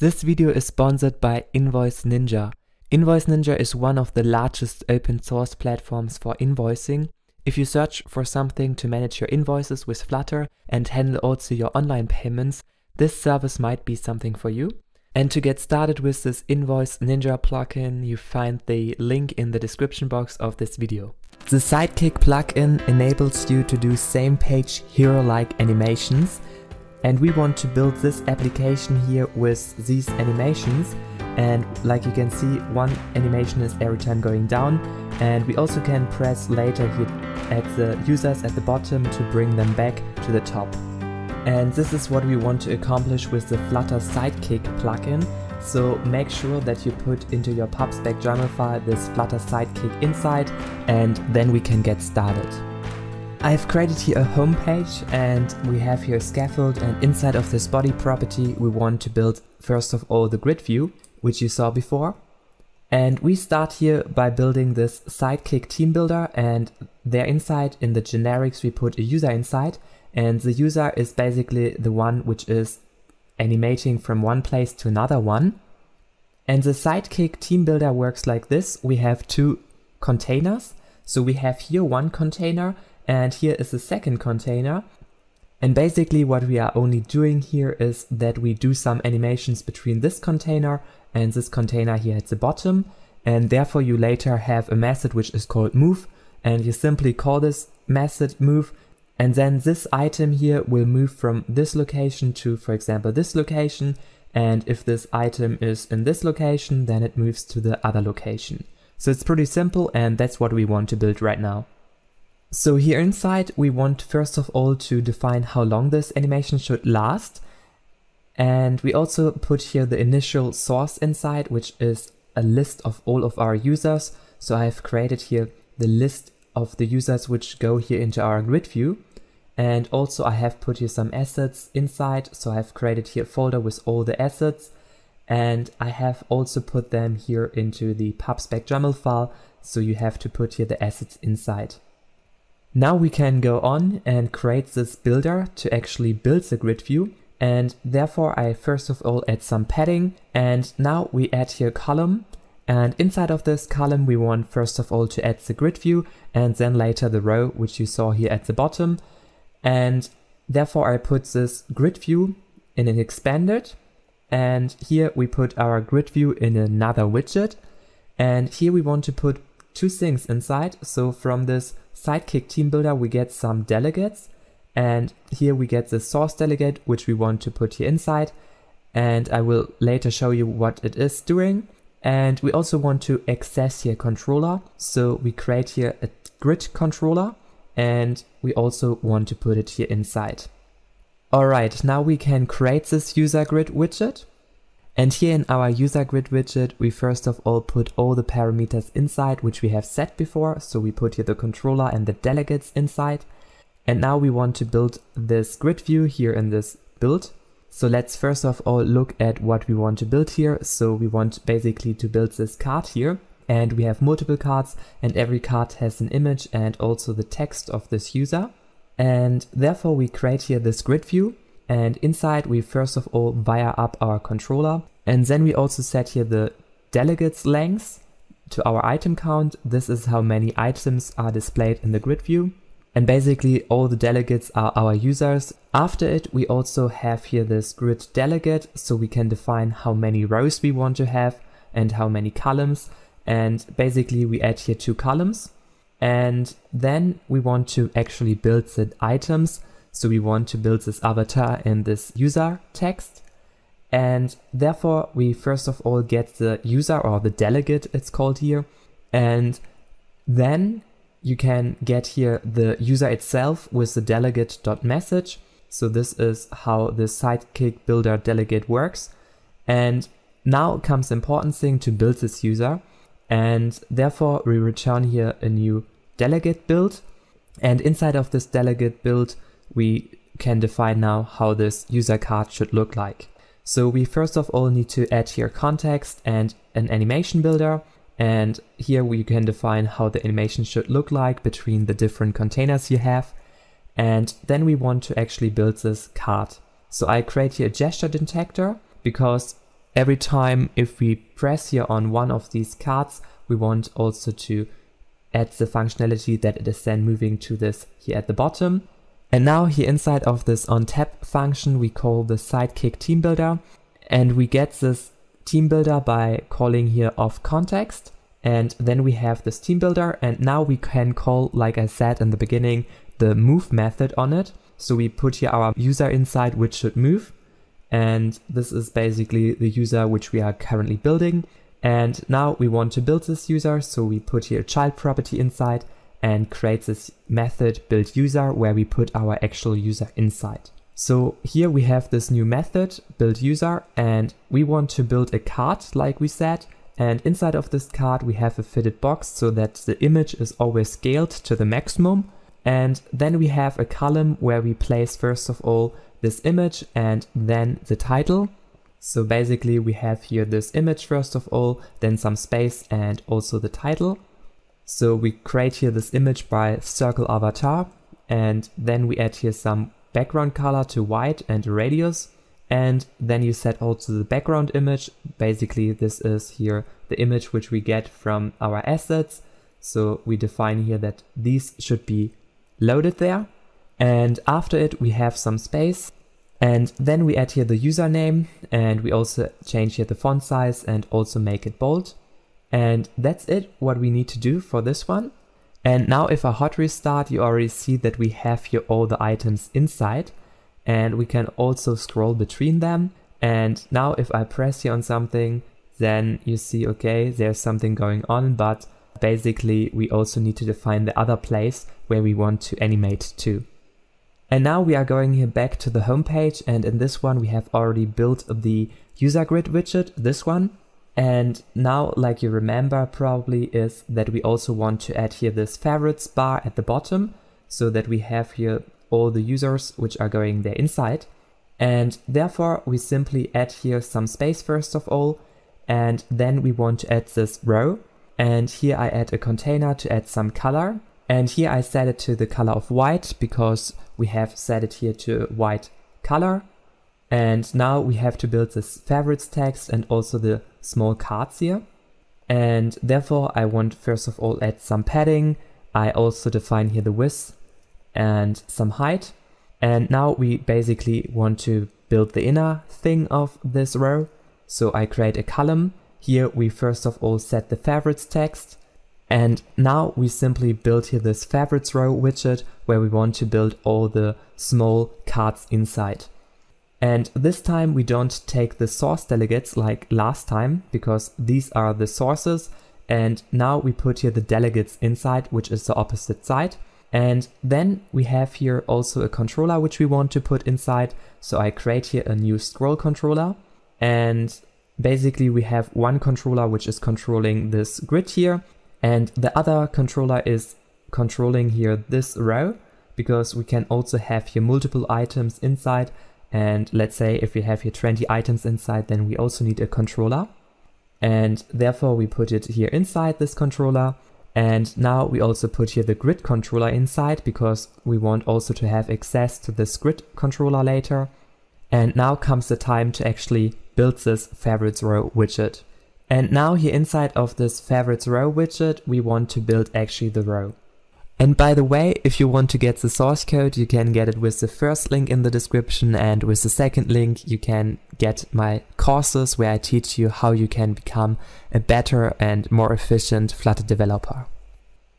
This video is sponsored by Invoice Ninja. Invoice Ninja is one of the largest open source platforms for invoicing. If you search for something to manage your invoices with Flutter and handle also your online payments, this service might be something for you. And to get started with this Invoice Ninja plugin, you find the link in the description box of this video. The Sidekick plugin enables you to do same-page hero-like animations, and we want to build this application here with these animations. And like you can see, one animation is every time going down, and we also can press later here at the users at the bottom to bring them back to the top. And this is what we want to accomplish with the Flutter Sidekick plugin. So make sure that you put into your PubSpec YAML file this Flutter Sidekick inside, and then we can get started. I've created here a home page, and we have here a scaffold, and inside of this body property we want to build first of all the grid view, which you saw before. And we start here by building this Sidekick team builder, and there inside in the generics we put a user inside, and the user is basically the one which is animating from one place to another one. And the Sidekick team builder works like this. We have two containers. So we have here one container, and here is the second container. And basically what we are only doing here is that we do some animations between this container and this container here at the bottom. And therefore you later have a method which is called move, and you simply call this method move. And then this item here will move from this location to, for example, this location. And if this item is in this location, then it moves to the other location. So it's pretty simple, and that's what we want to build right now. So here inside, we want first of all to define how long this animation should last. And we also put here the initial source inside, which is a list of all of our users. So I have created here the list of the users which go here into our grid view. And also I have put here some assets inside. So I have created here a folder with all the assets. And I have also put them here into the PubSpec YAML file. So you have to put here the assets inside. Now we can go on and create this builder to actually build the grid view. And therefore I first of all add some padding, and now we add here a column, and inside of this column we want first of all to add the grid view and then later the row which you saw here at the bottom. And therefore I put this grid view in an expanded, and here we put our grid view in another widget, and here we want to put two things inside. So from this Sidekick team builder we get some delegates, and here we get the source delegate which we want to put here inside, and I will later show you what it is doing. And we also want to access here controller, so we create here a grid controller, and we also want to put it here inside. Alright, now we can create this user grid widget. And here in our user grid widget, we first of all put all the parameters inside which we have set before. So we put here the controller and the delegates inside. And now we want to build this grid view here in this build. So let's first of all look at what we want to build here. So we want basically to build this card here, and we have multiple cards, and every card has an image and also the text of this user. And therefore we create here this grid view. And inside we first of all wire up our controller, and then we also set here the delegates length to our item count. This is how many items are displayed in the grid view. And basically all the delegates are our users. After it we also have here this grid delegate, so we can define how many rows we want to have and how many columns. And basically we add here two columns. And then we want to actually build the items. So we want to build this avatar and this user text. And therefore we first of all get the user, or the delegate it's called here. And then you can get here the user itself with the delegate.message. So this is how the Sidekick builder delegate works. And now comes the important thing to build this user. And therefore we return here a new delegate build. And inside of this delegate build, we can define now how this user card should look like. So we first of all need to add here context and an animation builder. And here we can define how the animation should look like between the different containers you have. And then we want to actually build this card. So I create here a gesture detector because every time if we press here on one of these cards, we want also to add the functionality that it is then moving to this here at the bottom. And now here inside of this onTap function, we call the Sidekick Team Builder, and we get this team builder by calling here of context. And then we have this team builder, and now we can call, like I said in the beginning, the move method on it. So we put here our user inside, which should move. And this is basically the user which we are currently building. And now we want to build this user. So we put here a child property inside and create this method build user where we put our actual user inside. So here we have this new method build user, and we want to build a card like we said. And inside of this card we have a fitted box so that the image is always scaled to the maximum. And then we have a column where we place first of all this image and then the title. So basically we have here this image first of all, then some space and also the title. So we create here this image by circle avatar, and then we add here some background color to white and a radius. And then you set also the background image. Basically this is here the image which we get from our assets. So we define here that these should be loaded there. And after it we have some space. And then we add here the username, and we also change here the font size and also make it bold. And that's it, what we need to do for this one. And now if I hot restart, you already see that we have here all the items inside, and we can also scroll between them. And now if I press here on something, then you see, okay, there's something going on, but basically we also need to define the other place where we want to animate to. And now we are going here back to the home page, and in this one we have already built the user grid widget, this one. And now, like you remember probably, is that we also want to add here this favorites bar at the bottom, so that we have here all the users which are going there inside. And therefore we simply add here some space first of all, and then we want to add this row. And here I add a container to add some color. And here I set it to the color of white because we have set it here to white color. And now we have to build this favorites text and also the small cards here. And therefore I want first of all add some padding. I also define here the width and some height. And now we basically want to build the inner thing of this row. So I create a column. Here we first of all set the favorites text. And now we simply build here this favorites row widget where we want to build all the small cards inside. And this time we don't take the source delegates like last time, because these are the sources. And now we put here the delegates inside, which is the opposite side. And then we have here also a controller which we want to put inside. So I create here a new scroll controller. And basically we have one controller which is controlling this grid here. And the other controller is controlling here this row, because we can also have here multiple items inside. And let's say if we have here 20 items inside, then we also need a controller. And therefore we put it here inside this controller. And now we also put here the grid controller inside, because we want also to have access to this grid controller later. And now comes the time to actually build this favorites row widget. And now here inside of this favorites row widget, we want to build actually the row. And by the way, if you want to get the source code, you can get it with the first link in the description, and with the second link you can get my courses where I teach you how you can become a better and more efficient Flutter developer.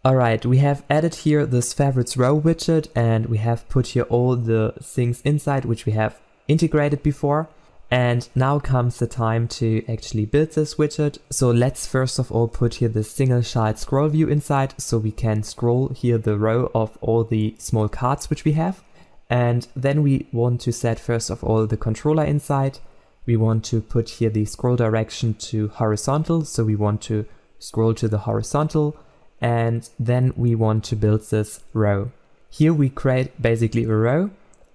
Alright, we have added here this favorites row widget, and we have put here all the things inside which we have integrated before. And now comes the time to actually build this widget. So let's first of all put here the single child scroll view inside, so we can scroll here the row of all the small cards which we have. And then we want to set first of all the controller inside. We want to put here the scroll direction to horizontal, so we want to scroll to the horizontal. And then we want to build this row. Here we create basically a row,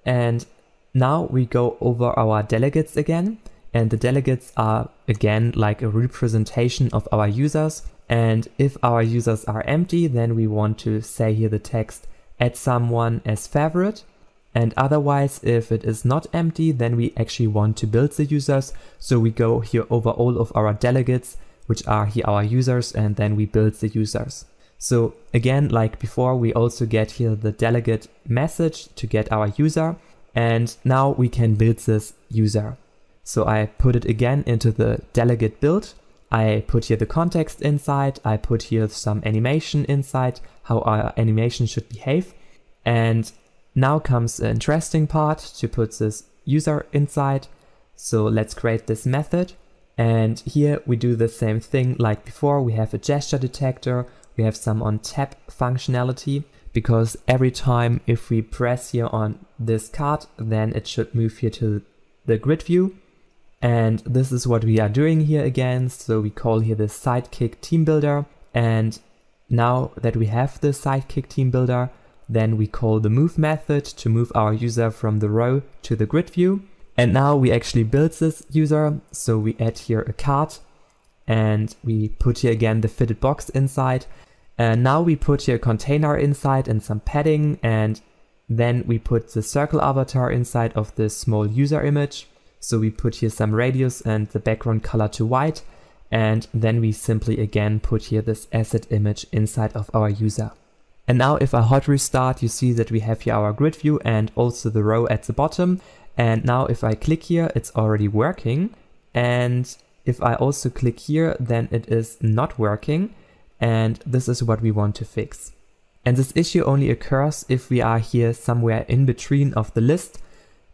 and now we go over our delegates again, and the delegates are again like a representation of our users. And if our users are empty, then we want to say here the text add someone as favorite. And otherwise, if it is not empty, then we actually want to build the users. So we go here over all of our delegates, which are here our users, and then we build the users. So again, like before, we also get here the delegate message to get our user. And now we can build this user. So I put it again into the delegate build. I put here the context inside. I put here some animation inside, how our animation should behave. And now comes the interesting part to put this user inside. So let's create this method. And here we do the same thing like before. We have a gesture detector. We have some on tap functionality, because every time if we press here on this card, then it should move here to the grid view. And this is what we are doing here again. So we call here the Sidekick Team Builder. And now that we have the Sidekick Team Builder, then we call the move method to move our user from the row to the grid view. And now we actually build this user. So we add here a card and we put here again the fitted box inside. And now we put here a container inside and some padding, and then we put the circle avatar inside of this small user image. So we put here some radius and the background color to white, and then we simply again put here this asset image inside of our user. And now if I hot restart, you see that we have here our grid view and also the row at the bottom. And now if I click here, it's already working. And if I also click here, then it is not working. And this is what we want to fix. And this issue only occurs if we are here somewhere in between of the list.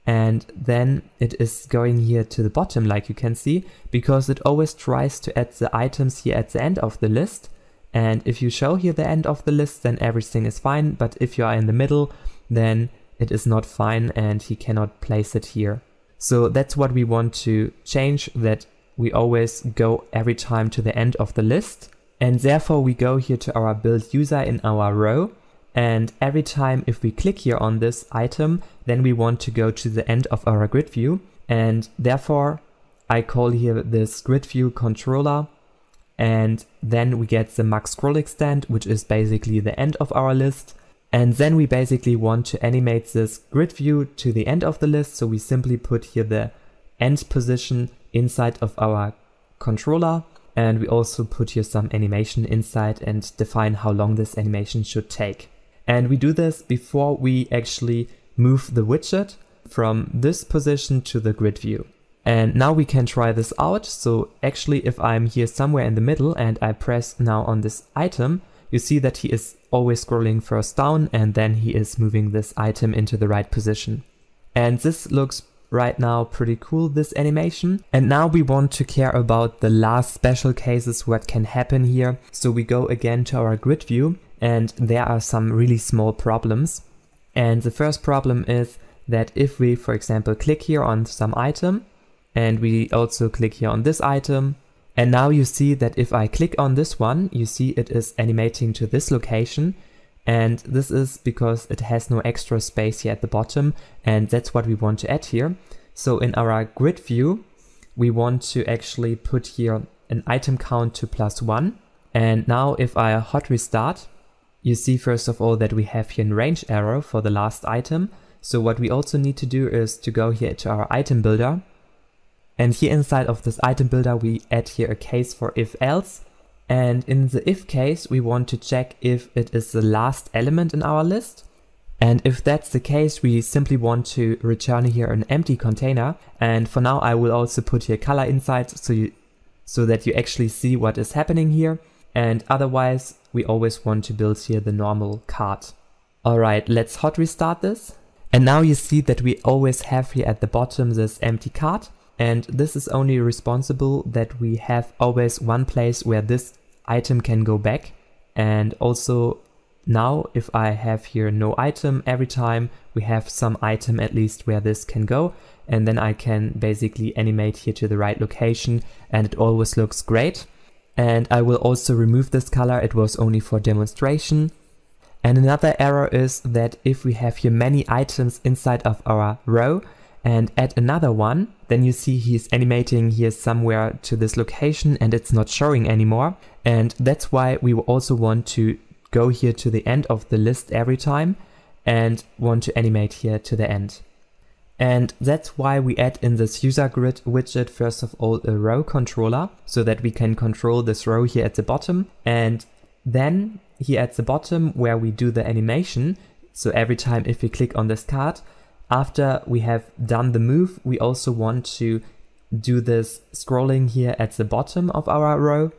And then it is going here to the bottom, like you can see, because it always tries to add the items here at the end of the list. And if you show here the end of the list, then everything is fine. But if you are in the middle, then it is not fine and he cannot place it here. So that's what we want to change, that we always go every time to the end of the list. And therefore we go here to our build user in our row. And every time if we click here on this item, then we want to go to the end of our grid view. And therefore I call here this grid view controller. And then we get the max scroll extent, which is basically the end of our list. And then we basically want to animate this grid view to the end of the list. So we simply put here the end position inside of our controller. And we also put here some animation inside and define how long this animation should take. And we do this before we actually move the widget from this position to the grid view. And now we can try this out. So actually if I'm here somewhere in the middle and I press now on this item, you see that he is always scrolling first down and then he is moving this item into the right position. And this looks right now pretty cool, this animation. And now we want to care about the last special cases, what can happen here. So we go again to our grid view and there are some really small problems. And the first problem is that if we, for example, click here on some item and we also click here on this item, and now you see that if I click on this one, you see it is animating to this location. And this is because it has no extra space here at the bottom, and that's what we want to add here. So in our grid view, we want to actually put here an item count to +1. And now if I hot restart, you see first of all that we have here a range error for the last item. So what we also need to do is to go here to our item builder. And here inside of this item builder, we add here a case for if else. And in the if case, we want to check if it is the last element in our list. And if that's the case, we simply want to return here an empty container. And for now, I will also put here color inside so that you actually see what is happening here. And otherwise, we always want to build here the normal card. All right, let's hot restart this. And now you see that we always have here at the bottom this empty card. And this is only responsible that we have always one place where this item can go back. And also now if I have here no item, every time we have some item at least where this can go, and then I can basically animate here to the right location and it always looks great. And I will also remove this color, it was only for demonstration. And another error is that if we have here many items inside of our row and add another one, then you see he's animating here somewhere to this location and it's not showing anymore. And that's why we also want to go here to the end of the list every time. and want to animate here to the end. And that's why we add in this user grid widget first of all a row controller, so that we can control this row here at the bottom. And then here at the bottom where we do the animation, so every time if we click on this card, after we have done the move, we also want to do this scrolling here at the bottom of our row.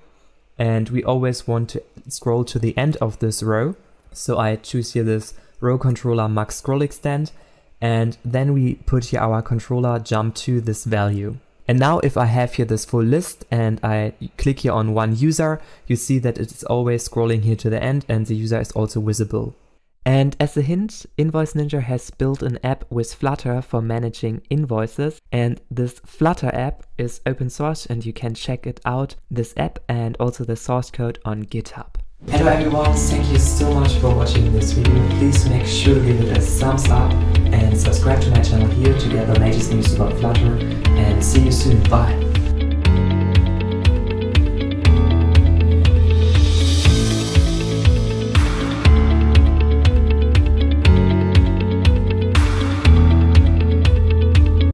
And we always want to scroll to the end of this row. So I choose here this row controller max scroll extend. And then we put here our controller jump to this value. And now if I have here this full list and I click here on one user, you see that it's always scrolling here to the end and the user is also visible. And as a hint, Invoice Ninja has built an app with Flutter for managing invoices. And this Flutter app is open source and you can check it out, this app and also the source code on GitHub. Hello everyone, thank you so much for watching this video. Please make sure to give it a thumbs up and subscribe to my channel here to get the latest news about Flutter, and see you soon. Bye!